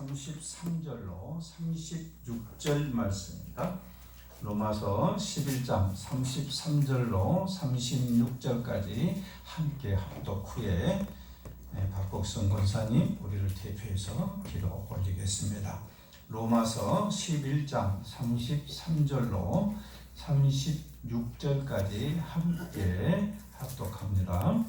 33절로 36절 말씀입니다. 로마서 11장 33절로 36절까지 함께 합독 후에 박복성 권사님 우리를 대표해서 기도 올리겠습니다. 로마서 11장 33절로 36절까지 함께 합독합니다.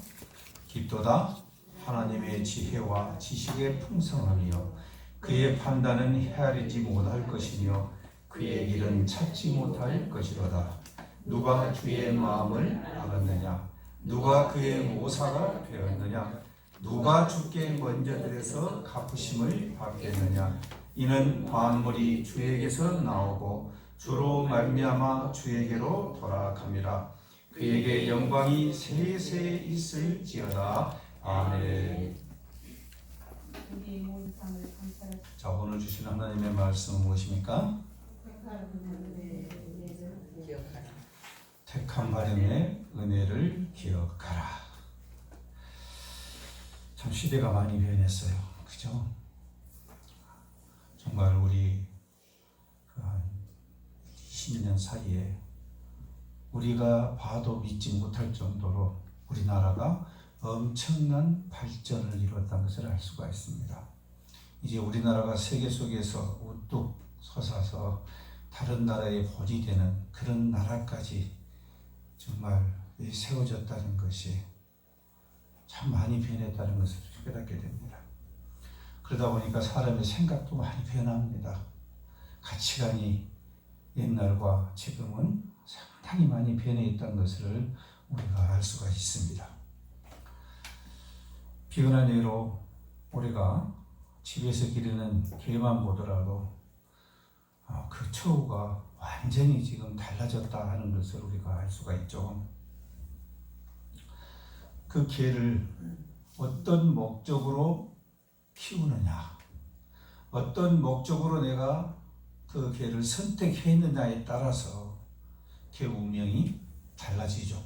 깊도다 하나님의 지혜와 지식의 풍성함이요 그의 판단은 헤아리지 못할 것이며 그의 길은 찾지 못할 것이로다. 누가 주의 마음을 알았느냐? 누가 그의 모사가 되었느냐? 누가 주께 먼저 들여서 갚으심을 받겠느냐? 이는 만물이 주에게서 나오고 주로 말미암아 주에게로 돌아갑니다. 그에게 영광이 세세 있을지어다. 아멘. 자, 오늘 주신 하나님의 말씀은 무엇입니까? 택한 바람의 은혜를 기억하라. 참 시대가 많이 변했어요. 그죠? 정말 우리 20년 사이에 우리가 봐도 믿지 못할 정도로 우리나라가 엄청난 발전을 이루었다는 것을 알 수가 있습니다. 이제 우리나라가 세계 속에서 우뚝 솟아서 다른 나라의 본이 되는 그런 나라까지 정말 세워졌다는 것이 참 많이 변했다는 것을 깨닫게 됩니다. 그러다 보니까 사람의 생각도 많이 변합니다. 가치관이 옛날과 지금은 상당히 많이 변해 있다는 것을 우리가 알 수가 있습니다. 비근한 예로 우리가 집에서 기르는 개만 보더라도 그 처우가 완전히 지금 달라졌다 하는 것을 우리가 알 수가 있죠. 그 개를 어떤 목적으로 키우느냐, 어떤 목적으로 내가 그 개를 선택했느냐에 따라서 개 운명이 달라지죠.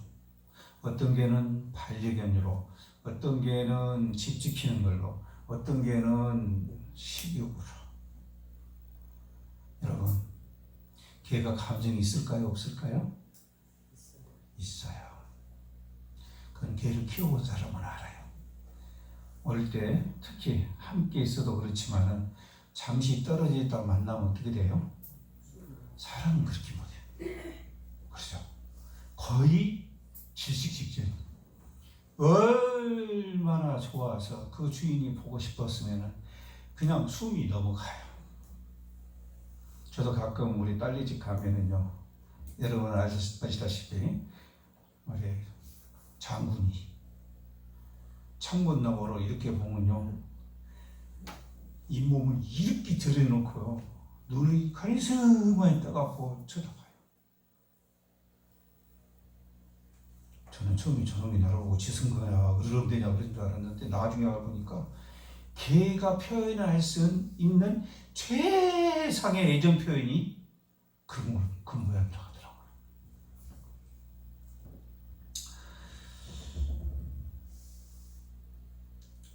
어떤 개는 반려견으로, 어떤 개는 집 지키는 걸로, 어떤 개는 식욕으로. 여러분, 개가 감정이 있을까요? 없을까요? 있어요. 그건 개를 키워본 사람은 알아요. 어릴 때 특히 함께 있어도 그렇지만은 잠시 떨어져 있다가 만나면 어떻게 돼요? 사람은 그렇게 못해요. 그렇죠? 거의 질식 직전. 얼마나 좋아서 그 주인이 보고 싶었으면 그냥 숨이 넘어가요. 저도 가끔 우리 딸네 집 가면은요, 여러분 아시다시피 우리 장군이 창문 너머로 이렇게 보면요, 잇몸을 이렇게 들여놓고요, 눈이 가리스마히 떠갖고 쳐다봐요. 저는 처음에 저놈이 나를 보고 지승 거야, 그러면 되냐 그런 줄 알았는데 나중에 알아보니까 개가 표현할 수 있는 최상의 애정 표현이 그 모양이라고 하더라고요.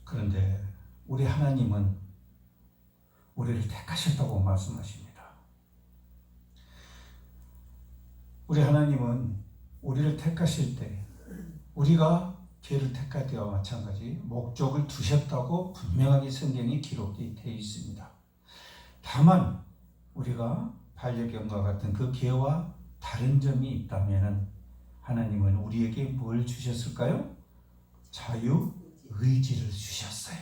그런데 우리 하나님은 우리를 택하셨다고 말씀하십니다. 우리 하나님은 우리를 택하실 때 우리가 개를 택할 때와 마찬가지 목적을 두셨다고 분명하게 성경에 기록되어 있습니다. 다만 우리가 반려견과 같은 그 개와 다른 점이 있다면 하나님은 우리에게 뭘 주셨을까요? 자유의지를 주셨어요.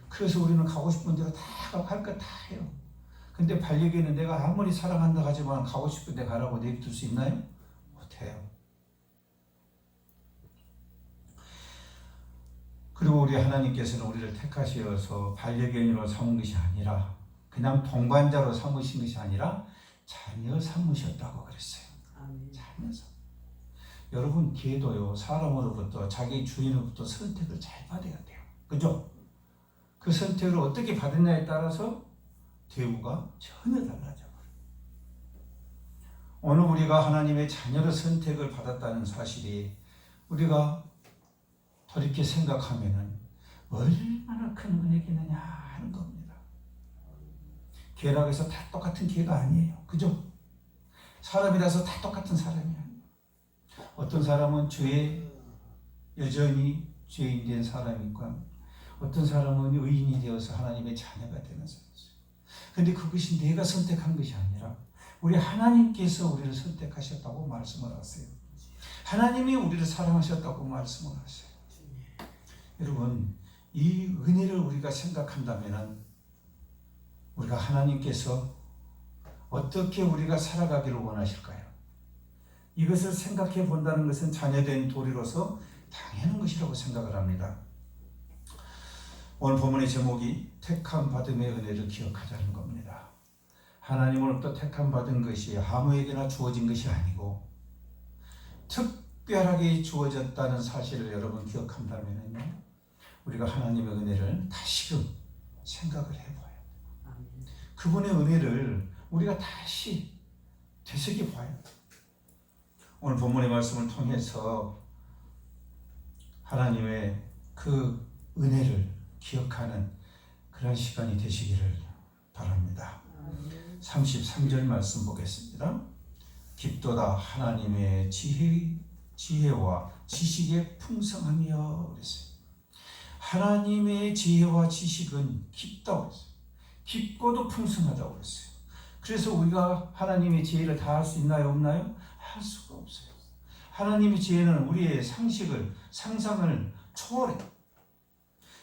그래서 우리는 가고 싶은 데로 다 가고 할 것 다 해요. 근데 반려견은 내가 아무리 사랑한다 하지만 가고 싶은 데 가라고 내버릴 수 있나요? 못해요. 그리고 우리 하나님께서는 우리를 택하시어서 반려견으로 삼은 것이 아니라 그냥 동반자로 삼으신 것이 아니라 자녀 삼으셨다고 그랬어요. 자녀 삼. 여러분, 개도요, 사람으로부터 자기 주인으로부터 선택을 잘 받아야 돼요. 그죠? 그 선택을 어떻게 받느냐에 따라서 대우가 전혀 달라져. 오늘 우리가 하나님의 자녀로 선택을 받았다는 사실이 우리가 돌이켜 생각하면은 얼마나 큰 은혜겠느냐 하는 겁니다. 개라고 해서 다 똑같은 개가 아니에요. 그죠? 사람이라서 다 똑같은 사람이 아니에요. 어떤 사람은 여전히 죄인 된 사람이 있고, 어떤 사람은 의인이 되어서 하나님의 자녀가 되는 사람이 있어요. 그런데 그것이 내가 선택한 것이 아니라 우리 하나님께서 우리를 선택하셨다고 말씀을 하세요. 하나님이 우리를 사랑하셨다고 말씀을 하세요. 여러분, 이 은혜를 우리가 생각한다면 우리가 하나님께서 어떻게 우리가 살아가기를 원하실까요? 이것을 생각해 본다는 것은 자녀된 도리로서 당연한 것이라고 생각을 합니다. 오늘 본문의 제목이 택함 받음의 은혜를 기억하자는 겁니다. 하나님으로부터 택함 받은 것이 아무에게나 주어진 것이 아니고 특별하게 주어졌다는 사실을 여러분 기억한다면요, 우리가 하나님의 은혜를 다시금 생각을 해봐요. 그분의 은혜를 우리가 다시 되새겨봐요. 오늘 본문의 말씀을 통해서 하나님의 그 은혜를 기억하는 그런 시간이 되시기를 바랍니다. 33절 말씀 보겠습니다. 깊도다 하나님의 지혜와 지식의 풍성함이여 그랬어요. 하나님의 지혜와 지식은 깊다고 했어요. 깊고도 풍성하다고 했어요. 그래서 우리가 하나님의 지혜를 다 할 수 있나요? 없나요? 할 수가 없어요. 하나님의 지혜는 우리의 상식을, 상상을 초월해요.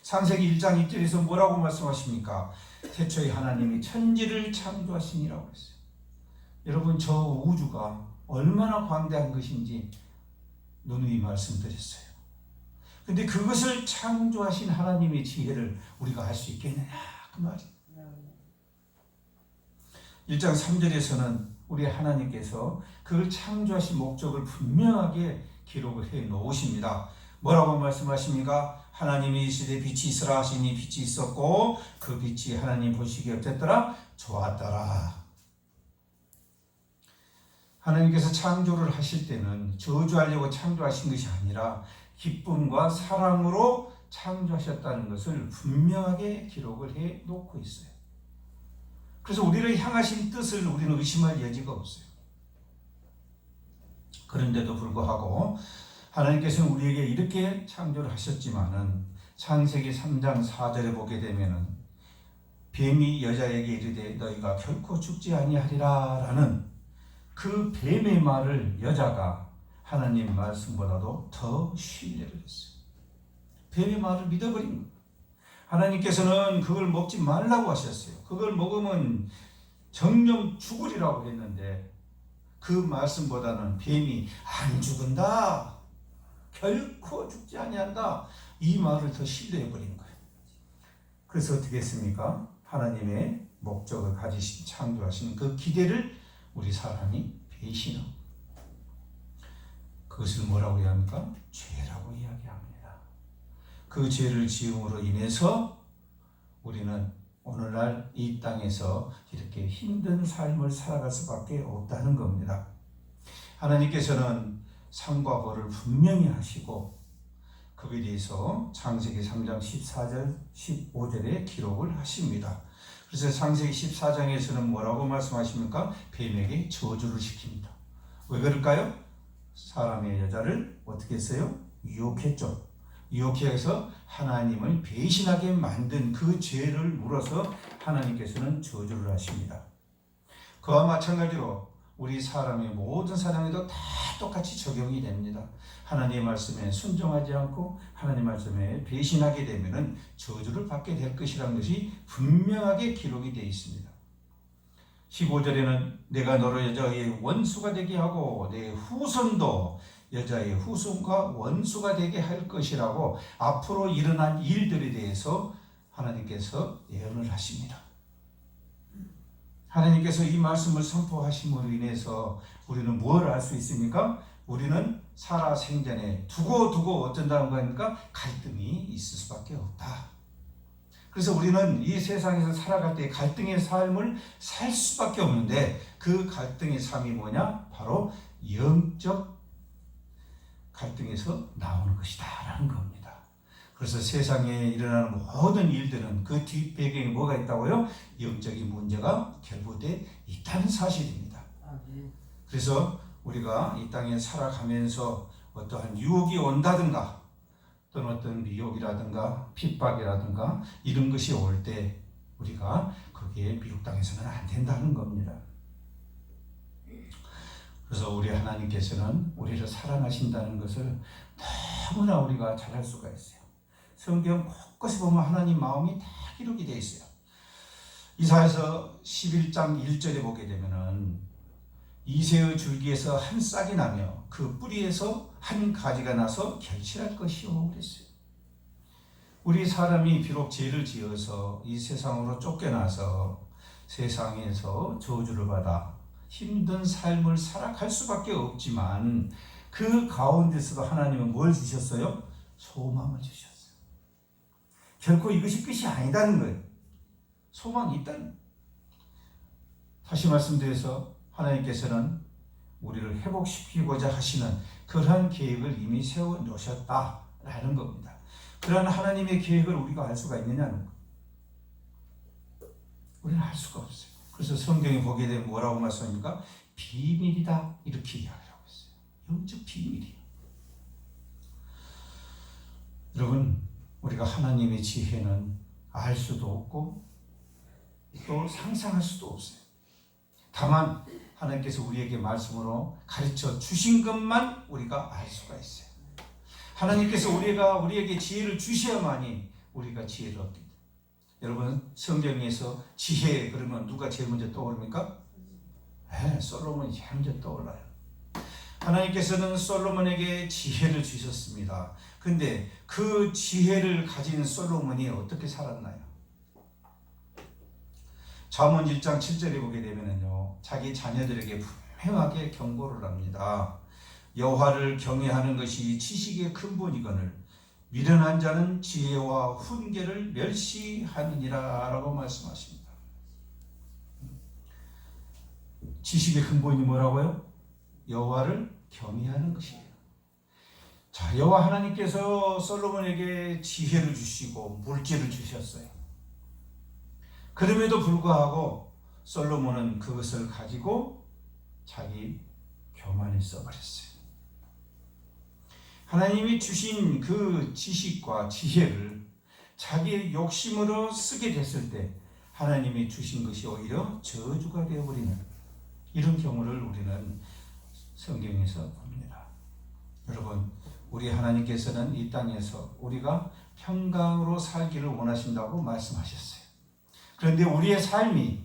창세기 1장 2절에서 뭐라고 말씀하십니까? 태초에 하나님이 천지를 창조하시니라고 했어요. 여러분, 저 우주가 얼마나 광대한 것인지 누누이 말씀드렸어요. 근데 그것을 창조하신 하나님의 지혜를 우리가 알 수 있겠느냐 그 말이에요. 1장 3절에서는 우리 하나님께서 그걸 창조하신 목적을 분명하게 기록을 해 놓으십니다. 뭐라고 말씀하십니까? 하나님이 이르시되 빛이 있으라 하시니 빛이 있었고 그 빛이 하나님 보시기에 어땠더라? 좋았더라. 하나님께서 창조를 하실 때는 저주하려고 창조하신 것이 아니라 기쁨과 사랑으로 창조하셨다는 것을 분명하게 기록을 해 놓고 있어요. 그래서 우리를 향하신 뜻을 우리는 의심할 여지가 없어요. 그런데도 불구하고 하나님께서는 우리에게 이렇게 창조를 하셨지만은 창세기 3장 4절에 보게 되면은 뱀이 여자에게 이르되 너희가 결코 죽지 아니하리라 라는 그 뱀의 말을 여자가 하나님 말씀보다도 더 신뢰를 했어요. 뱀의 말을 믿어버린 거예요. 하나님께서는 그걸 먹지 말라고 하셨어요. 그걸 먹으면 정령 죽으리라고 했는데 그 말씀보다는 뱀이 안 죽은다, 결코 죽지 아니한다, 이 말을 더 신뢰해버린 거예요. 그래서 어떻게 했습니까? 하나님의 목적을 가지신 창조하신 그 기대를 우리 사람이 배신하고 그것을 뭐라고 이야기합니까? 죄라고 이야기합니다. 그 죄를 지음으로 인해서 우리는 오늘날 이 땅에서 이렇게 힘든 삶을 살아갈 수밖에 없다는 겁니다. 하나님께서는 상과 벌을 분명히 하시고 그에 대해서 창세기 3장 14절 15절에 기록을 하십니다. 그래서 창세기 14장에서는 뭐라고 말씀하십니까? 뱀에게 저주를 시킵니다. 왜 그럴까요? 사람의 여자를 어떻게 했어요? 유혹했죠. 유혹해서 하나님을 배신하게 만든 그 죄를 물어서 하나님께서는 저주를 하십니다. 그와 마찬가지로 우리 사람의 모든 사람에도 다 똑같이 적용이 됩니다. 하나님의 말씀에 순종하지 않고 하나님 말씀에 배신하게 되면은 저주를 받게 될 것이라는 것이 분명하게 기록이 되어 있습니다. 15절에는 내가 너를 여자의 원수가 되게 하고 내 후손도 여자의 후손과 원수가 되게 할 것이라고 앞으로 일어날 일들에 대해서 하나님께서 예언을 하십니다. 하나님께서 이 말씀을 선포하심으로 인해서 우리는 무엇을 알 수 있습니까? 우리는 살아 생전에 두고 어쩐다는 거니까 갈등이 있을 수밖에 없다. 그래서 우리는 이 세상에서 살아갈 때 갈등의 삶을 살 수밖에 없는데 그 갈등의 삶이 뭐냐? 바로 영적 갈등에서 나오는 것이다 라는 겁니다. 그래서 세상에 일어나는 모든 일들은 그 뒷배경에 뭐가 있다고요? 영적인 문제가 결부되어 있다는 사실입니다. 그래서 우리가 이 땅에 살아가면서 어떠한 유혹이 온다든가 또는 어떤 미혹이라든가 핍박이라든가 이런 것이 올 때 우리가 거기에 미혹당해서는 안 된다는 겁니다. 그래서 우리 하나님께서는 우리를 사랑하신다는 것을 너무나 우리가 잘 알 수가 있어요. 성경 곳곳에 보면 하나님 마음이 다 기록이 되어 있어요. 이사야서 11장 1절에 보게 되면은 이새의 줄기에서 한 싹이 나며 그 뿌리에서 한 가지가 나서 결실할 것이요 그랬어요. 우리 사람이 비록 죄를 지어서 이 세상으로 쫓겨나서 세상에서 저주를 받아 힘든 삶을 살아갈 수밖에 없지만 그 가운데서도 하나님은 뭘 주셨어요? 소망을 주셨어요. 결코 이것이 끝이 아니다는 거예요. 소망이 있다는. 다시 말씀드려서 하나님께서는 우리를 회복시키고자 하시는 그러한 계획을 이미 세워놓으셨다라는 겁니다. 그러한 하나님의 계획을 우리가 알 수가 있느냐는 거예요. 우리는 알 수가 없어요. 그래서 성경에 보게 되면 뭐라고 말씀합니까? 비밀이다 이렇게 이야기하고 있어요. 영적 비밀이에요. 여러분, 우리가 하나님의 지혜는 알 수도 없고 또 상상할 수도 없어요. 다만 하나님께서 우리에게 말씀으로 가르쳐 주신 것만 우리가 알 수가 있어요. 하나님께서 우리에게 지혜를 주셔야만이 우리가 지혜를 얻게 돼요. 여러분, 성경에서 지혜 그러면 누가 제일 먼저 떠오릅니까? 솔로몬이 제일 먼저 떠올라요. 하나님께서는 솔로몬에게 지혜를 주셨습니다. 근데 그 지혜를 가진 솔로몬이 어떻게 살았나요? 잠언 1장 7절에 보게 되면요, 자기 자녀들에게 분명하게 경고를 합니다. 여호와를 경외하는 것이 지식의 근본이거늘 미련한 자는 지혜와 훈계를 멸시하느니라 라고 말씀하십니다. 지식의 근본이 뭐라고요? 여호와를 경외하는 것이에요. 자, 여호와 하나님께서 솔로몬에게 지혜를 주시고 물질을 주셨어요. 그럼에도 불구하고 솔로몬은 그것을 가지고 자기 교만에 써버렸어요. 하나님이 주신 그 지식과 지혜를 자기의 욕심으로 쓰게 됐을 때 하나님이 주신 것이 오히려 저주가 되어버리는 이런 경우를 우리는 성경에서 봅니다. 여러분, 우리 하나님께서는 이 땅에서 우리가 평강으로 살기를 원하신다고 말씀하셨어요. 그런데 우리의 삶이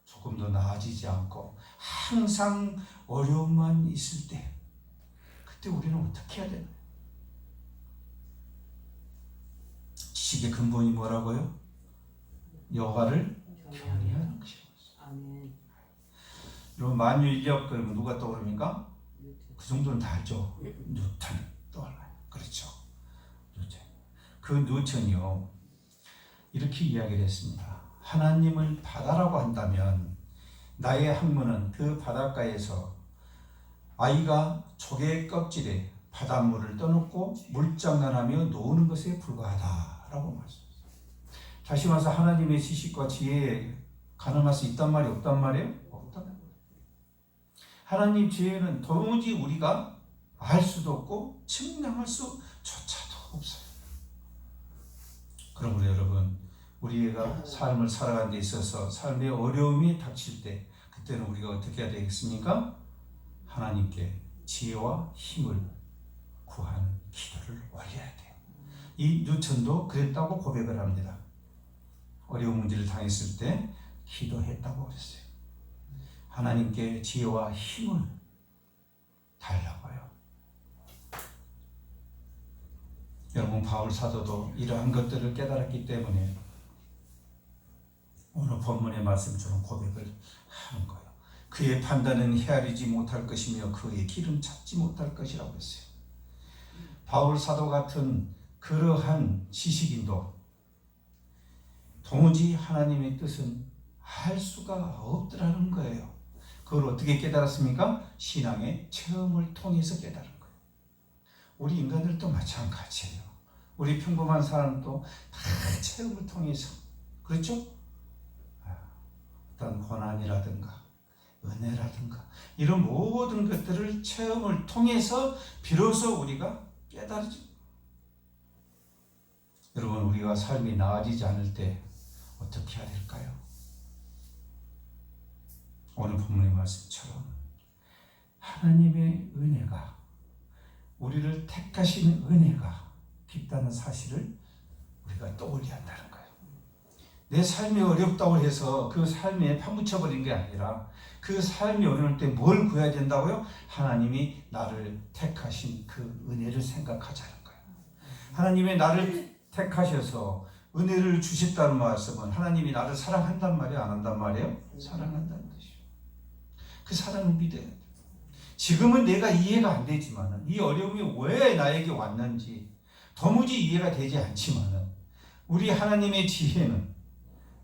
조금 더 나아지지 않고 항상 어려움만 있을 때 그때 우리는 어떻게 해야 되나요? 지식의 근본이 뭐라고요? 여호와를 경외하는 것이라고 했어요. 여러분, 만유인력 그러면 누가 떠오릅니까? 그 정도는 다 알죠. 뉴턴 떠올라요. 그렇죠. 뉴턴. 그 뉴턴이요, 이렇게 이야기를 했습니다. 하나님을 바다라고 한다면 나의 학문은 그 바닷가에서 아이가 조개 껍질에 바닷물을 떠놓고 물장난하며 노는 것에 불과하다라고 말씀했어요. 다시 말해서 하나님의 지식과 지혜에 가늠할 수 있단 말이 없단 말이에요? 없단 말이에요. 하나님 지혜는 도무지 우리가 알 수도 없고 측량할 수조차도 없어요. 그러므로 여러분, 우리가 삶을 살아가는 데 있어서 삶의 어려움이 닥칠 때 그때는 우리가 어떻게 해야 되겠습니까? 하나님께 지혜와 힘을 구하는 기도를 올려야 돼요. 이 뉴턴도 그랬다고 고백을 합니다. 어려운 문제를 당했을 때 기도했다고 그랬어요. 하나님께 지혜와 힘을 달라고요. 여러분, 바울 사도도 이러한 것들을 깨달았기 때문에 오늘 본문의 말씀처럼 고백을 하는 거예요. 그의 판단은 헤아리지 못할 것이며 그의 길은 찾지 못할 것이라고 했어요. 바울 사도 같은 그러한 지식인도 도무지 하나님의 뜻은 알 수가 없더라는 거예요. 그걸 어떻게 깨달았습니까? 신앙의 체험을 통해서 깨달은 거예요. 우리 인간들도 마찬가지예요. 우리 평범한 사람도 다 체험을 통해서, 그렇죠? 어떤 고난이라든가 은혜라든가 이런 모든 것들을 체험을 통해서 비로소 우리가 깨달아져. 여러분, 우리가 삶이 나아지지 않을 때 어떻게 해야 될까요? 오늘 본문의 말씀처럼 하나님의 은혜가, 우리를 택하신 은혜가 깊다는 사실을 우리가 떠올려야 한다는 거예요. 내 삶이 어렵다고 해서 그 삶에 파묻혀버린 게 아니라 그 삶이 어려울 때 뭘 구해야 된다고요? 하나님이 나를 택하신 그 은혜를 생각하자는 거예요. 하나님이 나를 택하셔서 은혜를 주셨다는 말씀은 하나님이 나를 사랑한단 말이에요? 안 한단 말이에요? 사랑한다는 뜻이에요. 그 사랑을 믿어야 돼요. 지금은 내가 이해가 안 되지만 이 어려움이 왜 나에게 왔는지 도무지 이해가 되지 않지만 우리 하나님의 지혜는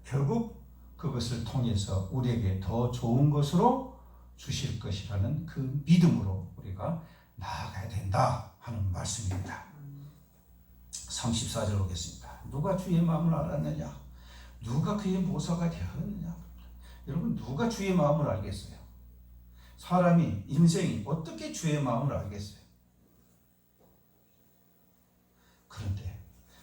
결국 그것을 통해서 우리에게 더 좋은 것으로 주실 것이라는 그 믿음으로 우리가 나아가야 된다 하는 말씀입니다. 34절 보겠습니다. 누가 주의 마음을 알았느냐? 누가 그의 모사가 되었느냐? 여러분, 누가 주의 마음을 알겠어요? 사람이, 인생이 어떻게 주의 마음을 알겠어요? 그런데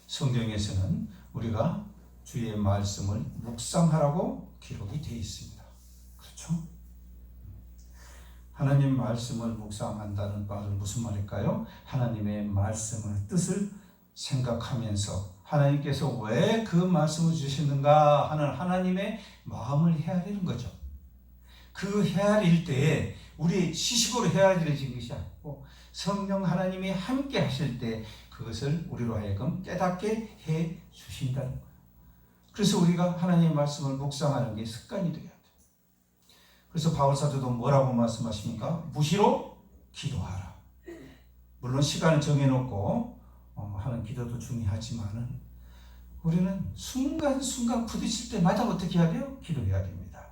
성경에서는 우리가 주의 말씀을 묵상하라고 기록이 되어 있습니다. 그렇죠? 하나님 말씀을 묵상한다는 말은 무슨 말일까요? 하나님의 말씀을, 뜻을 생각하면서 하나님께서 왜 그 말씀을 주시는가 하는 하나님의 마음을 헤아리는 거죠. 그 헤아릴 때에 우리 지식으로 헤아려진 것이 아니고 성령 하나님이 함께 하실 때 그것을 우리로 하여금 깨닫게 해 주신다는 거예요. 그래서 우리가 하나님의 말씀을 묵상하는 게 습관이 되어야 돼요. 그래서 바울 사도도 뭐라고 말씀하십니까? 무시로 기도하라. 물론 시간을 정해놓고 하는 기도도 중요하지만은 우리는 순간순간 부딪힐 때마다 어떻게 해야 돼요? 기도해야 됩니다.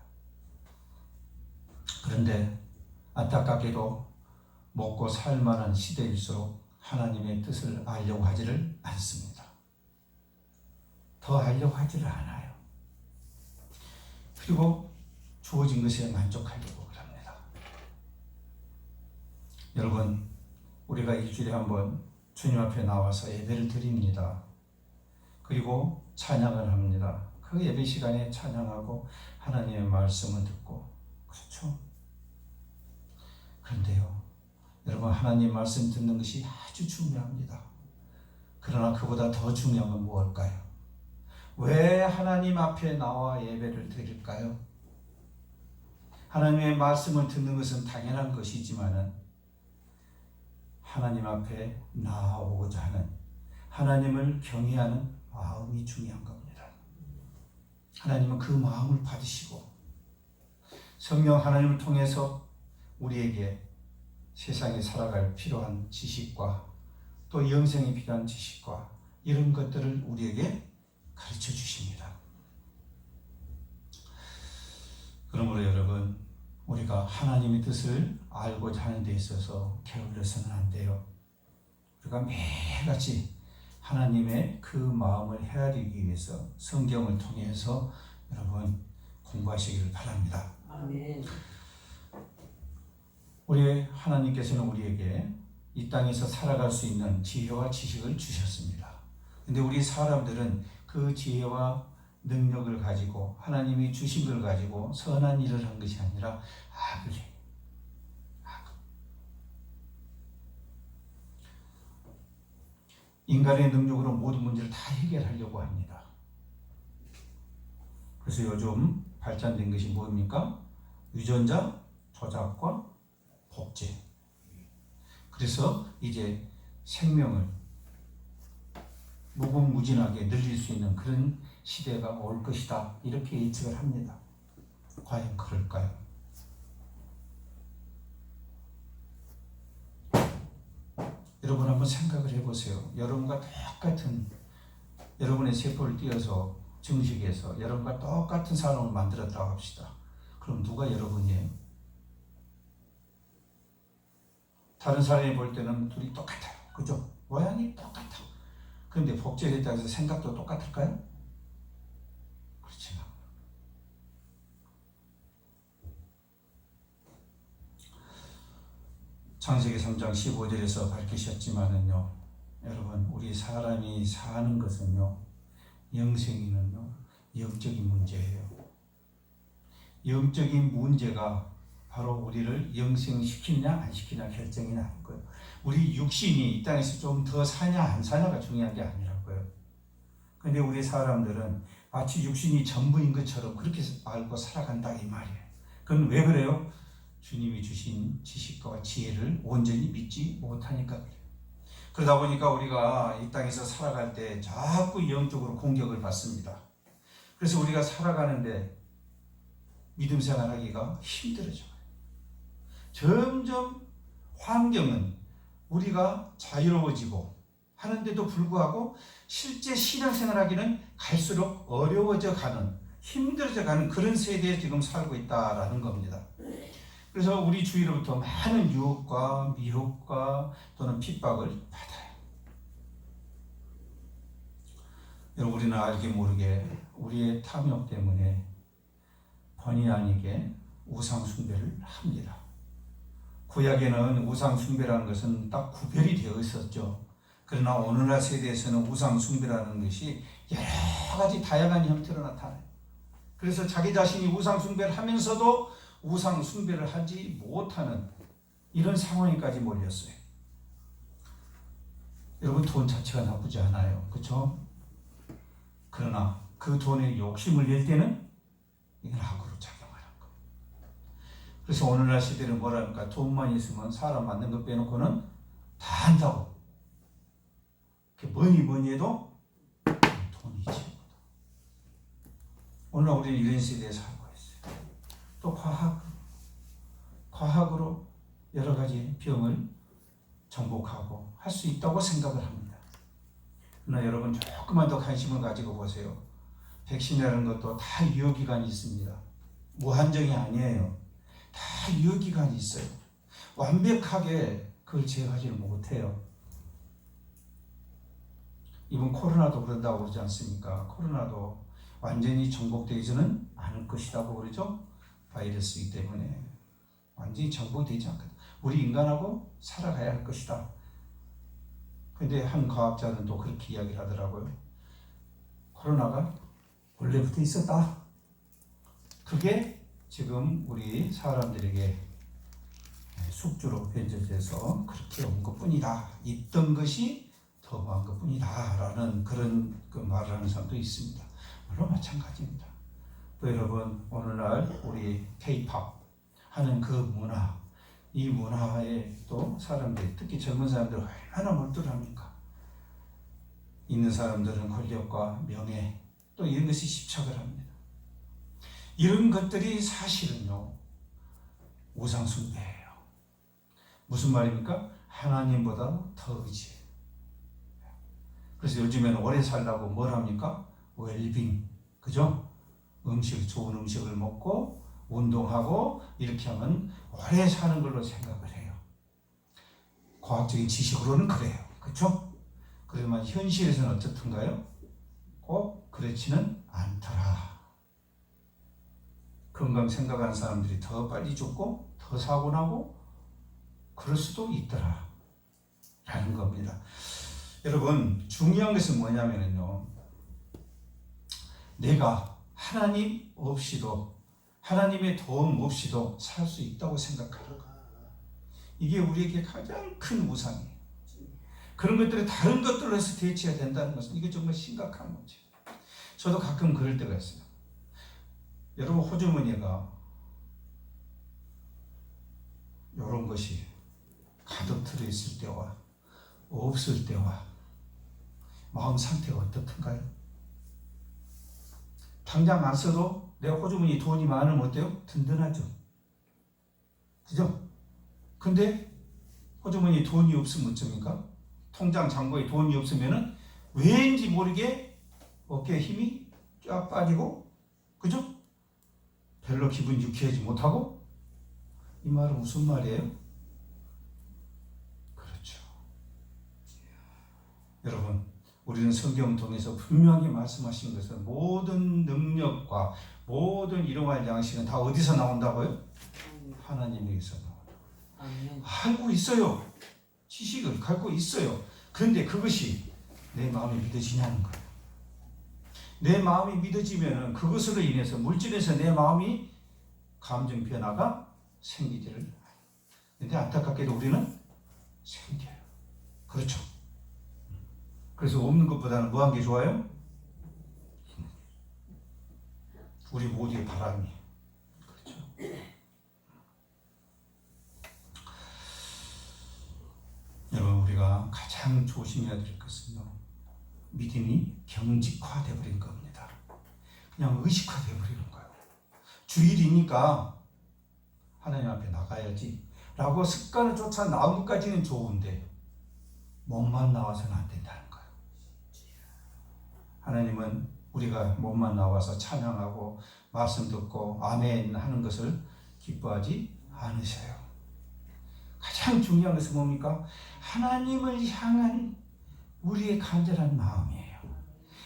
그런데 안타깝게도 먹고 살만한 시대일수록 하나님의 뜻을 알려고 하지를 않습니다. 더 알려고 하지를 않아요. 그리고 주어진 것에 만족하려고 합니다. 여러분, 우리가 일주일에 한 번 주님 앞에 나와서 예배를 드립니다. 그리고 찬양을 합니다. 그 예배 시간에 찬양하고 하나님의 말씀을 듣고, 그렇죠? 그런데요, 여러분, 하나님 말씀 듣는 것이 아주 중요합니다. 그러나 그보다 더 중요한 건 무엇일까요? 왜 하나님 앞에 나와 예배를 드릴까요? 하나님의 말씀을 듣는 것은 당연한 것이지만은 하나님 앞에 나아오고자 하는, 하나님을 경외하는 마음이 중요한 겁니다. 하나님은 그 마음을 받으시고 성령 하나님을 통해서 우리에게 세상에 살아갈 필요한 지식과 또 영생에 필요한 지식과 이런 것들을 우리에게 가르쳐 주십니다. 그러므로 여러분, 우리가 하나님의 뜻을 알고자 하는 데 있어서 게을러서는 안 돼요. 우리가 매일같이 하나님의 그 마음을 헤아리기 위해서 성경을 통해서 여러분 공부하시기를 바랍니다. 아멘. 우리 하나님께서는 우리에게 이 땅에서 살아갈 수 있는 지혜와 지식을 주셨습니다. 근데 우리 사람들은 그 지혜와 능력을 가지고 하나님이 주신 걸 가지고 선한 일을 한 것이 아니라 악을 해요. 악. 인간의 능력으로 모든 문제를 다 해결하려고 합니다. 그래서 요즘 발전된 것이 뭡니까? 유전자 조작과 복제. 그래서 이제 생명을 무궁무진하게 늘릴 수 있는 그런 시대가 올 것이다, 이렇게 예측을 합니다. 과연 그럴까요? 여러분 한번 생각을 해보세요. 여러분과 똑같은, 여러분의 세포를 띄어서 증식해서 여러분과 똑같은 사람을 만들었다고 합시다. 그럼 누가 여러분이에요? 다른 사람이 볼 때는 둘이 똑같아요. 그죠? 모양이 똑같아. 그런데 복제됐다고 해서 생각도 똑같을까요? 그렇지 않아요. 창세기 3장 15절에서 밝히셨지만은요, 여러분, 우리 사람이 사는 것은요, 영생이는요, 영적인 문제예요. 영적인 문제가 바로 우리를 영생시키느냐 안 시키느냐 결정이 나는 거예요. 우리 육신이 이 땅에서 좀 더 사냐 안 사냐가 중요한 게 아니라고요. 근데 우리 사람들은 마치 육신이 전부인 것처럼 그렇게 알고 살아간다 이 말이에요. 그건 왜 그래요? 주님이 주신 지식과 지혜를 온전히 믿지 못하니까 그래요. 그러다 보니까 우리가 이 땅에서 살아갈 때 자꾸 영적으로 공격을 받습니다. 그래서 우리가 살아가는데 믿음 생활하기가 힘들어져요. 점점 환경은 우리가 자유로워지고 하는데도 불구하고 실제 신앙생활하기는 갈수록 어려워져 가는, 힘들어져 가는 그런 세대에 지금 살고 있다라는 겁니다. 그래서 우리 주위로부터 많은 유혹과 미혹과 또는 핍박을 받아요. 여러분, 우리는 알게 모르게 우리의 탐욕 때문에 본의 아니게 우상 숭배를 합니다. 구약에는 우상 숭배라는 것은 딱 구별이 되어 있었죠. 그러나 오늘날 세대에서는 우상 숭배라는 것이 여러 가지 다양한 형태로 나타나요. 그래서 자기 자신이 우상 숭배를 하면서도 우상 숭배를 하지 못하는 이런 상황에까지 몰렸어요. 여러분, 돈 자체가 나쁘지 않아요. 그렇죠? 그러나 그 돈에 욕심을 낼 때는 이건 악으로 작용하는 거. 그래서 오늘날 시대는 뭐랄까, 돈만 있으면 사람 만든 것 빼놓고는 다 한다고. 뭐니 해도 돈이 최고다. 오늘날 우리는 이런 시대에 살고 있어요. 또 과학으로 여러 가지 병을 정복하고 할 수 있다고 생각을 합니다. 그러나 여러분, 조금만 더 관심을 가지고 보세요. 백신이라는 것도 다 유효기간이 있습니다. 무한정이 아니에요. 다 유효기간이 있어요. 완벽하게 그걸 제어하지는 못해요. 이번 코로나도 그런다고 그러지 않습니까? 코로나도 완전히 정복되지는 않을 것이라고 그러죠. 바이러스이기 때문에 완전히 정복되지 않거든. 우리 인간하고 살아가야 할 것이다. 근데 한 과학자는 또 그렇게 이야기를 하더라고요. 코로나가 원래부터 있었다. 그게 지금 우리 사람들에게 숙주로 변질돼서 그렇게 온 것뿐이다. 있던 것이 더 많은 것뿐이다 라는 그런 말을 하는 사람도 있습니다. 물론 마찬가지입니다. 또 여러분, 오늘날 우리 K-POP 하는 그 문화, 이 문화에 또 사람들, 특히 젊은 사람들 얼마나 몰두합니까? 있는 사람들은 권력과 명예 또 이런 것이 집착을 합니다. 이런 것들이 사실은요, 우상숭배예요. 무슨 말입니까? 하나님보다 더 의지해요. 그래서 요즘에는 오래 살라고 뭘 합니까? 웰빙, 그죠? 좋은 음식을 먹고 운동하고 이렇게 하면 오래 사는 걸로 생각을 해요. 과학적인 지식으로는 그래요. 그렇죠? 그렇지만 현실에서는 어떻든가요? 꼭 그렇지는 않더라. 건강 생각하는 사람들이 더 빨리 죽고 더 사고 나고 그럴 수도 있더라 라는 겁니다. 여러분, 중요한 것은 뭐냐면요, 내가 하나님 없이도, 하나님의 도움 없이도 살 수 있다고 생각하는 것. 이게 우리에게 가장 큰 우상이에요. 그런 것들이 다른 것들로 해서 대체해야 된다는 것은 이게 정말 심각한 문제예요. 저도 가끔 그럴 때가 있어요. 여러분, 호주머니가 이런 것이 가득 들어있을 때와 없을 때와 마음 상태가 어떻든가요? 당장 안 써도 내 호주머니 돈이 많으면 어때요? 든든하죠. 그죠? 근데 호주머니 돈이 없으면 어쩝니까? 통장 잔고에 돈이 없으면은 왠지 모르게 어깨에 힘이 쫙 빠지고, 그죠? 별로 기분 유쾌하지 못하고. 이 말은 무슨 말이에요? 그렇죠. 여러분, 우리 우리는 성경을 통해서 분명히 말씀하신 것은 모든 능력과 모든 일용할 양식은 다 어디서 나온다고요? 하나님에게서 나온다. 알고 있어요. 지식을 갖고 있어요. 그런데 그것이 내 마음에 믿어지냐는 거예요. 내 마음이 믿어지면 그것으로 인해서 물질에서 내 마음이 감정 변화가 생기지를. 그런데 안타깝게도 우리는 생겨요. 그렇죠. 그래서 없는 것보다는 뭐 한 게 좋아요? 우리 모두의 바람이. 그렇죠. 여러분, 우리가 가장 조심해야 될 것은요, 믿음이 경직화되어 버린 겁니다. 그냥 의식화되어 버리는 거예요. 주일이니까 하나님 앞에 나가야지 라고 습관을 쫓아 나온 것까지는 좋은데 몸만 나와서는 안 된다는 거예요. 하나님은 우리가 몸만 나와서 찬양하고 말씀 듣고 아멘 하는 것을 기뻐하지 않으셔요. 가장 중요한 것은 뭡니까? 하나님을 향한 우리의 간절한 마음이에요.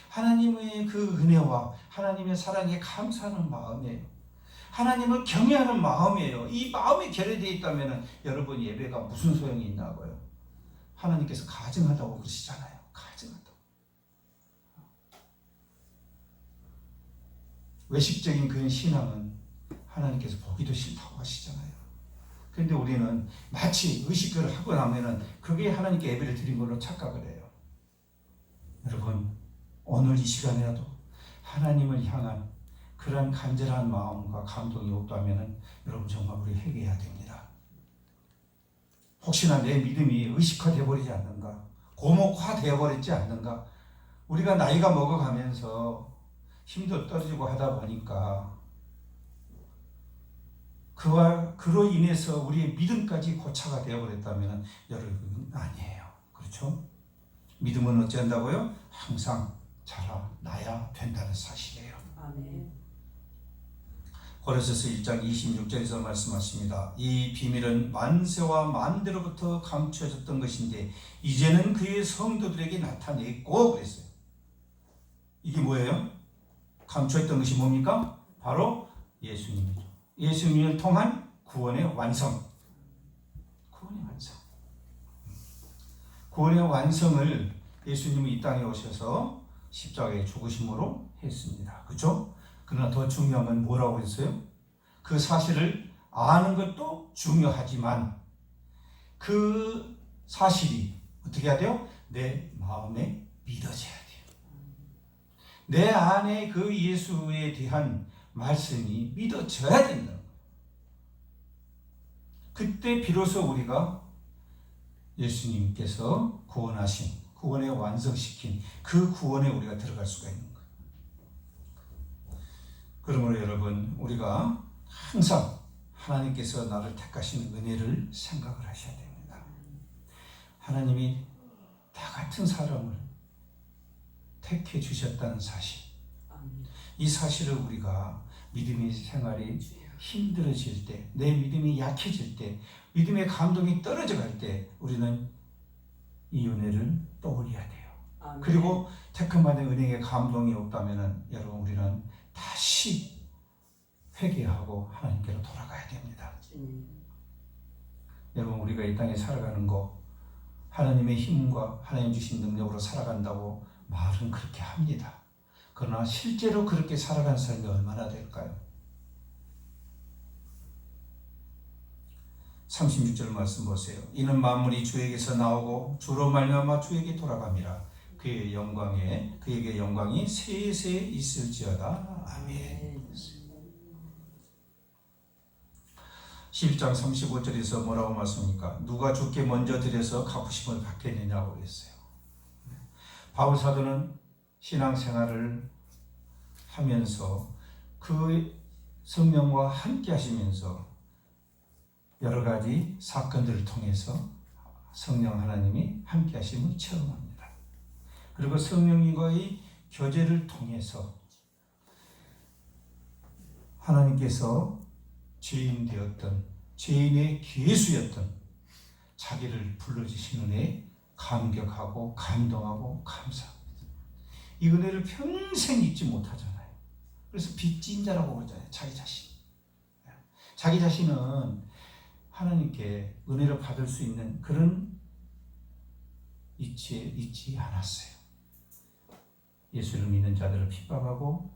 하나님의 그 은혜와 하나님의 사랑에 감사하는 마음이에요. 하나님을 경외하는 마음이에요. 이 마음이 결여되어 있다면 여러분 예배가 무슨 소용이 있나고요? 하나님께서 가증하다고 그러시잖아요. 가증하다고. 외식적인 그런 신앙은 하나님께서 보기도 싫다고 하시잖아요. 그런데 우리는 마치 의식을 하고 나면은 그게 하나님께 예배를 드린 걸로 착각을 해요. 여러분, 오늘 이 시간에라도 하나님을 향한 그런 간절한 마음과 감동이 없다면은 여러분 정말 우리 회개해야 됩니다. 혹시나 내 믿음이 의식화되어 버리지 않는가? 고목화되어 버리지 않는가? 우리가 나이가 먹어가면서 힘도 떨어지고 하다 보니까 그로 인해서 우리의 믿음까지 고차가 되어버렸다면 여러분 아니에요. 그렇죠? 믿음은 어찌 한다고요? 항상 자라나야 된다는 사실이에요. 아멘. 고린도서 1장 26절에서 말씀하십니다. 이 비밀은 만세와 만대로부터 감추어졌던 것인데 이제는 그의 성도들에게 나타냈고 그랬어요. 이게 뭐예요? 감추어있던 것이 뭡니까? 바로 예수님이죠. 예수님을 통한 구원의 완성. 구원의 완성. 구원의 완성을 예수님은 이 땅에 오셔서 십자가에 죽으심으로 했습니다. 그렇죠? 그러나 더 중요한 건 뭐라고 했어요? 그 사실을 아는 것도 중요하지만 그 사실이 어떻게 해야 돼요? 내 마음에 믿어져야 돼요. 내 안에 그 예수에 대한 말씀이 믿어져야 된다. 그때 비로소 우리가 예수님께서 구원하신, 구원에 완성시킨 그 구원에 우리가 들어갈 수가 있는 거예요. 그러므로 여러분, 우리가 항상 하나님께서 나를 택하시는 은혜를 생각을 하셔야 됩니다. 하나님이 나 같은 사람을 택해 주셨다는 사실, 이 사실을 우리가 믿음의 생활이 힘들어질 때, 내 믿음이 약해질 때, 믿음의 감동이 떨어져 갈 때 우리는 이 은혜를 떠올려야 돼요. 아멘. 그리고 택함받은 은혜의 감동이 없다면 여러분 우리는 다시 회개하고 하나님께로 돌아가야 됩니다. 여러분, 우리가 이 땅에 살아가는 거 하나님의 힘과 하나님 주신 능력으로 살아간다고 말은 그렇게 합니다. 그러나 실제로 그렇게 살아가는 사람이 얼마나 될까요? 36절 말씀 보세요. 이는 만물이 주에게서 나오고 주로 말미암아 주에게 돌아갑니다. 그에게 영광이 세세 있을지어다. 아멘. 11장 35절에서 뭐라고 말씀합니까? 누가 주께 먼저 드려서 갚으심을 받겠느냐고 했어요. 바울 사도는 신앙생활을 하면서 그 성령과 함께 하시면서 여러 가지 사건들을 통해서 성령 하나님이 함께 하심을 체험합니다. 그리고 성령님과의 교제를 통해서 하나님께서 죄인 되었던, 죄인의 괴수였던 자기를 불러주신 은혜에 감격하고 감동하고 감사합니다. 이 은혜를 평생 잊지 못하잖아요. 그래서 빚진 자라고 그러잖아요. 자기 자신. 자기 자신은 하나님께 은혜를 받을 수 있는 그런 이치에 있지 않았어요. 예수를 믿는 자들을 핍박하고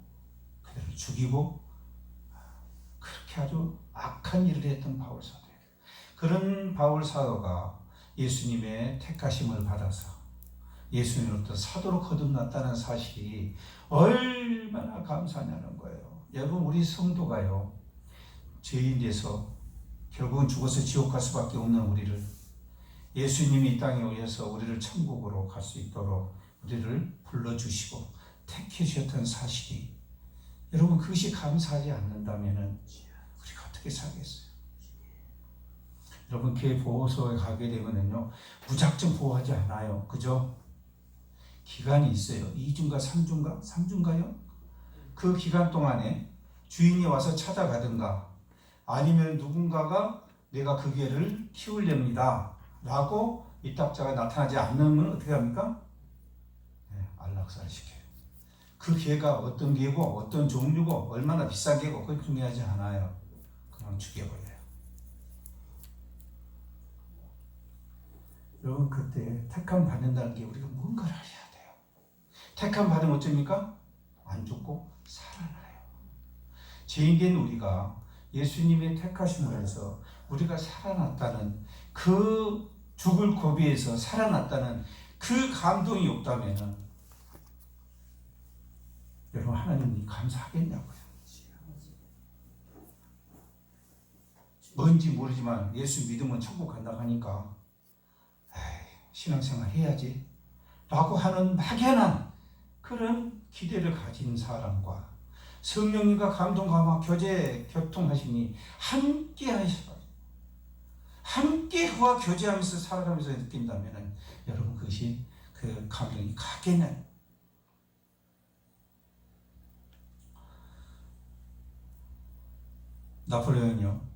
그들을 죽이고 그렇게 아주 악한 일을 했던 바울 사도예요. 그런 바울 사도가 예수님의 택하심을 받아서 예수님으로부터 사도로 거듭났다는 사실이 얼마나 감사하냐는 거예요. 여러분, 우리 성도가요, 죄인 돼서 결국은 죽어서 지옥 갈 수밖에 없는 우리를 예수님이 이 땅에 오셔서 우리를 천국으로 갈 수 있도록 우리를 불러주시고 택해 주셨던 사실이, 여러분, 그것이 감사하지 않는다면 우리가 어떻게 살겠어요? 여러분, 교회 보호소에 가게 되면요, 무작정 보호하지 않아요. 그죠? 기간이 있어요. 2주인가 3주인가? 3주인가요? 그 기간 동안에 주인이 와서 찾아가든가 아니면 누군가가 내가 그 개를 키우렵니다 라고 위탁자가 나타나지 않으면 어떻게 합니까? 안락사를 시켜요. 그 개가 어떤 개고 어떤 종류고 얼마나 비싼 개고 그건 중요하지 않아요. 그냥 죽여버려요. 여러분, 그때 택함 받는다는 게 우리가 뭔가를 해야 돼요. 택함 받으면 어쩝니까? 안 죽고 살아나요. 죄인된 우리가 예수님의 택하심을 해서 우리가 살아났다는, 그 죽을 고비에서 살아났다는 그 감동이 없다면 여러분, 하나님이 감사하겠냐고요. 뭔지 모르지만 예수 믿으면 천국 간다고 하니까 신앙생활 해야지 라고 하는 막연한 그런 기대를 가진 사람과 성령님과 감동, 감화, 교제, 교통하시니 함께 하셔서 함께 그와 교제하면서 살아가면서 느낀다면 여러분, 그것이 그 감동이 가겠냐. 나폴레옹이요,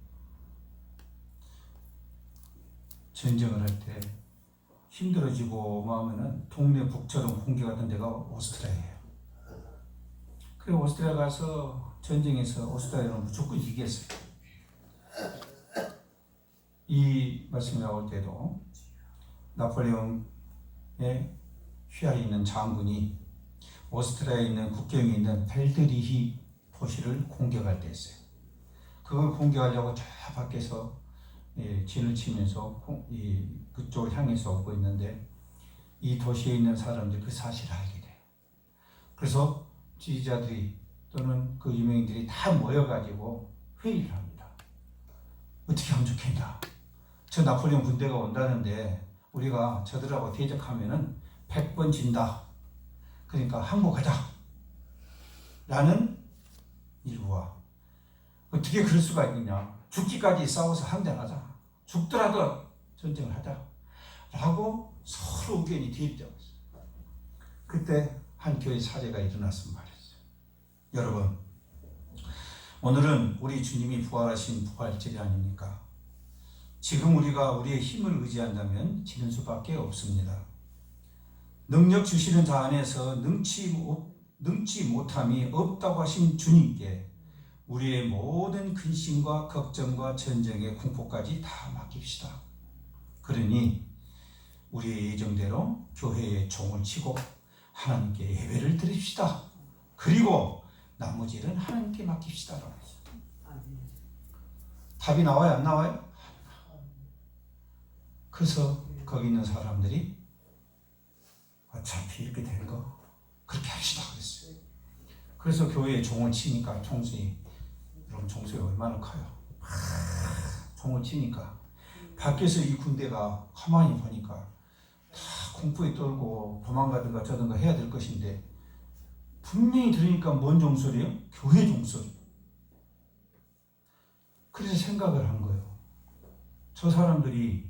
전쟁을 할 때 힘들어지고 마음에는 동네 북처럼 공격하던 데가 오스트리아예요. 그래, 오스트리아 가서 전쟁에서 오스트리아는 무조건 이겼어요. 이 말씀이 나올 때도 나폴레옹의 휘하에 있는 장군이 오스트리아에 있는 국경에 있는 벨드리히 도시를 공격할 때였어요. 그걸 공격하려고 저 밖에서 진을 치면서 그쪽을 향해서 오고 있는데 이 도시에 있는 사람들이 그 사실을 알게 돼요. 그래서 지지자들이 또는 그 유명인들이 다 모여가지고 회의를 합니다. 어떻게 하면 좋겠냐. 저 나폴레옹 군대가 온다는데 우리가 저들하고 대적하면은 100번 진다. 그러니까 항복하자 라는 일부와 어떻게 그럴 수가 있느냐. 죽기까지 싸워서 항전하자. 죽더라도 전쟁을 하자 라고 서로 의견이 대립되고 있어요. 그때 한 교회 사례가 일어났으면 말했어요. 여러분, 오늘은 우리 주님이 부활하신 부활절이 아닙니까? 지금 우리가 우리의 힘을 의지한다면 지는 수밖에 없습니다. 능력 주시는 자 안에서 능치 못함이 없다고 하신 주님께 우리의 모든 근심과 걱정과 전쟁의 공포까지 다 맡깁시다. 그러니 우리의 예정대로 교회의 종을 치고 하나님께 예배를 드립시다. 그리고 나머지 일은 하나님께 맡깁시다. 답이 나와요, 안 나와요? 그래서 거기 있는 사람들이 어차피 이렇게 된 거 그렇게 합시다 그랬어요. 그래서 교회에 종을 치니까 총수이, 여러분 총수가 얼마나 커요. 종을 치니까 밖에서 이 군대가 가만히 보니까 다 공포에 떨고 도망가든가 저든가 해야 될 것인데 분명히 들으니까 뭔 종소리예요? 교회 종소리. 그래서 생각을 한 거예요. 저 사람들이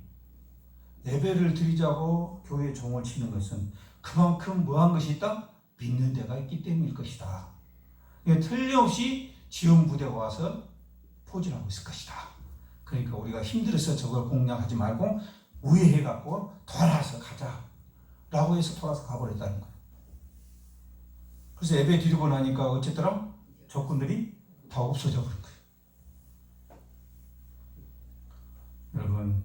예배를 드리자고 교회 종을 치는 것은 그만큼 뭐한 것이 있다? 믿는 데가 있기 때문일 것이다. 틀림없이 지원 부대가 와서 포진하고 있을 것이다. 그러니까 우리가 힘들어서 저걸 공략하지 말고 우회해갖고 돌아서 가자 라고 해서 돌아서 가버렸다는 거예요. 그래서 예배 드리고 나니까 어쨌더라? 조건들이 다 없어져 버린 거예요. 여러분,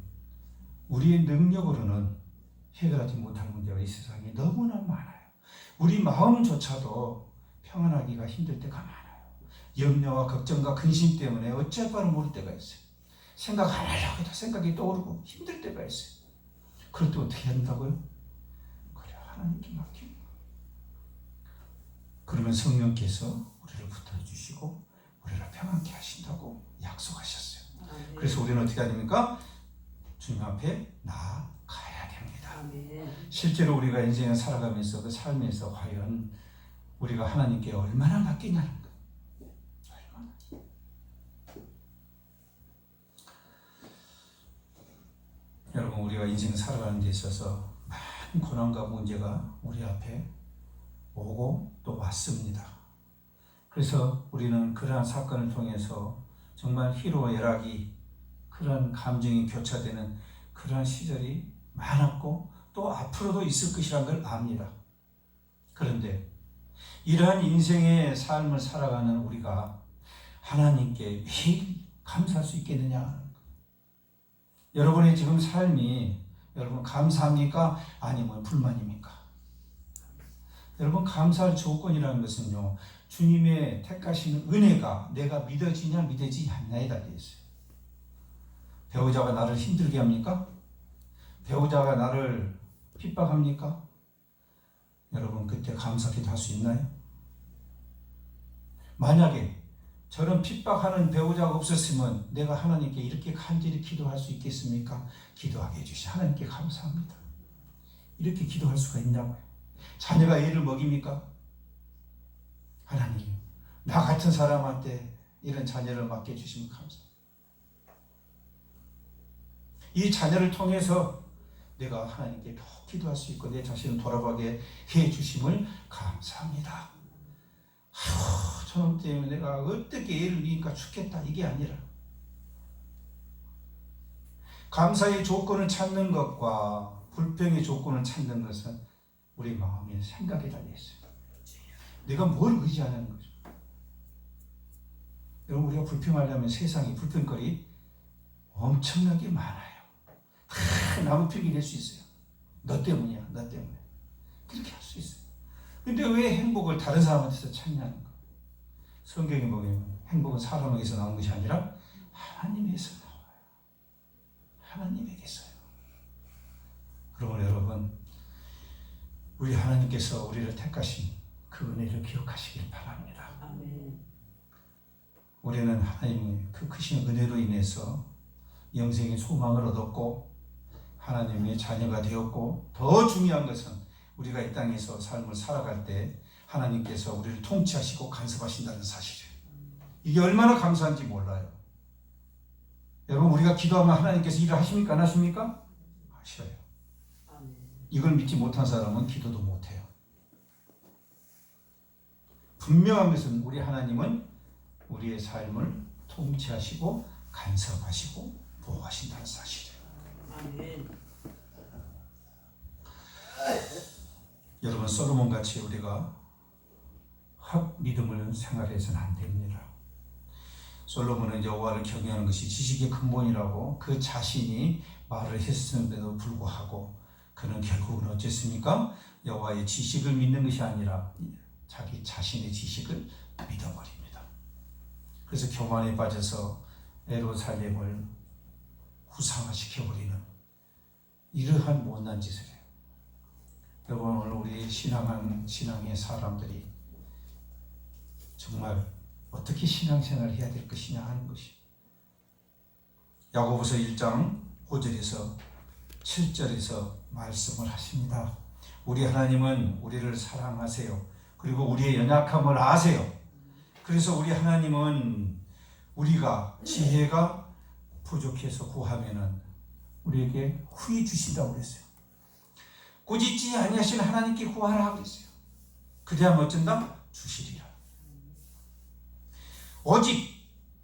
우리의 능력으로는 해결하지 못할 문제가 이 세상에 너무나 많아요. 우리 마음조차도 평안하기가 힘들 때가 많아요. 염려와 걱정과 근심 때문에 어찌할 바를 모를 때가 있어요. 생각 안 하려고 해도 생각이 떠오르고 힘들 때가 있어요. 그럴 때 어떻게 해야 된다고요? 그래, 하나님께 맡기는 거예요. 그러면 성령께서 우리를 붙들어주시고 우리를 평안케 하신다고 약속하셨어요. 그래서 우리는 어떻게 해야 됩니까? 주님 앞에 나아가야 됩니다. 실제로 우리가 인생을 살아가면서 그 삶에서 과연 우리가 하나님께 얼마나 맡기냐는 거예요. 얼마나. 여러분, 우리가 인생을 살아가는 데 있어서 많은 고난과 문제가 우리 앞에 오고 또 왔습니다. 그래서 우리는 그러한 사건을 통해서 정말 희로애락이 그러한 감정이 교차되는 그러한 시절이 많았고 또 앞으로도 있을 것이라는 걸 압니다. 그런데 이러한 인생의 삶을 살아가는 우리가 하나님께 매일 감사할 수 있겠느냐? 여러분의 지금 삶이 여러분 감사합니까? 아니면 불만입니까? 여러분, 감사할 조건이라는 것은요, 주님의 택하시는 은혜가 내가 믿어지냐 믿어지지 않냐에 달려 있어요. 배우자가 나를 힘들게 합니까? 배우자가 나를 핍박합니까? 여러분, 그때 감사기도 할 수 있나요? 만약에 저런 핍박하는 배우자가 없었으면 내가 하나님께 이렇게 간절히 기도할 수 있겠습니까? 기도하게 해주시 하나님께 감사합니다. 이렇게 기도할 수가 있냐고요. 자녀가 애를 먹입니까? 하나님, 나 같은 사람한테 이런 자녀를 맡겨주시면 감사합니다. 이 자녀를 통해서 내가 하나님께 더 기도할 수 있고 내 자신을 돌아보게 해주심을 감사합니다. 저놈 때문에 내가 어떻게 애를 낳으니까 죽겠다, 이게 아니라 감사의 조건을 찾는 것과 불평의 조건을 찾는 것은 우리 마음의 생각에 달려있어요. 내가 뭘 의지하는 거죠. 여러분, 우리가 불평하려면 세상에 불평거리 엄청나게 많아요. 다 나무 핑계 낼 수 있어요. 너 때문이야, 너 때문에. 그렇게 할 수 있어요. 근데 왜 행복을 다른 사람한테서 찾냐는 거. 성경에 보면 행복은 사람에게서 나온 것이 아니라 하나님에게서 나와요. 하나님에게서요. 그러므로 여러분, 우리 하나님께서 우리를 택하신 그 은혜를 기억하시길 바랍니다. 아멘. 우리는 하나님의 그 크신 은혜로 인해서 영생의 소망을 얻었고 하나님의 자녀가 되었고, 더 중요한 것은 우리가 이 땅에서 삶을 살아갈 때 하나님께서 우리를 통치하시고 간섭하신다는 사실이에요. 이게 얼마나 감사한지 몰라요. 여러분, 우리가 기도하면 하나님께서 일을 하십니까? 안 하십니까? 하셔요. 이걸 믿지 못한 사람은 기도도 못해요. 분명한 것은 우리 하나님은 우리의 삶을 통치하시고 간섭하시고 보호하신다는 사실이에요. 아멘. 여러분, 솔로몬같이 우리가 헛 믿음을 생활해서는 안 됩니다. 솔로몬은 여호와를 경외하는 것이 지식의 근본이라고 그 자신이 말을 했음에도 불구하고 그는 결국은 어쨌습니까? 여호와의 지식을 믿는 것이 아니라 자기 자신의 지식을 믿어버립니다. 그래서 교만에 빠져서 예루살렘을 후상화시켜버리는 이러한 못난 짓을 해요. 여러분, 오늘 우리 신앙의 사람들이 정말 어떻게 신앙생활을 해야 될 것이냐 하는 것이, 야고보서 1장 5절에서 7절에서 말씀을 하십니다. 우리 하나님은 우리를 사랑하세요. 그리고 우리의 연약함을 아세요. 그래서 우리 하나님은 우리가 지혜가 부족해서 구하면은 우리에게 후히 주신다고 그랬어요. 꾸짖지 아니하신 하나님께 구하라 그랬어요. 그래야면 어쩐다? 주시리라. 오직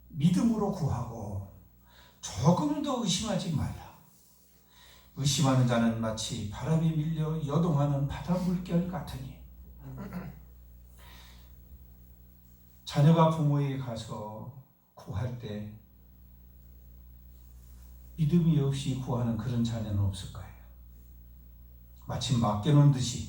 믿음으로 구하고 조금도 의심하지 말라. 의심하는 자는 마치 바람에 밀려 여동하는 바다 물결 같으니 자녀가 부모에게 가서 구할 때 믿음이 없이 구하는 그런 자녀는 없을 거예요. 마치 맡겨놓은 듯이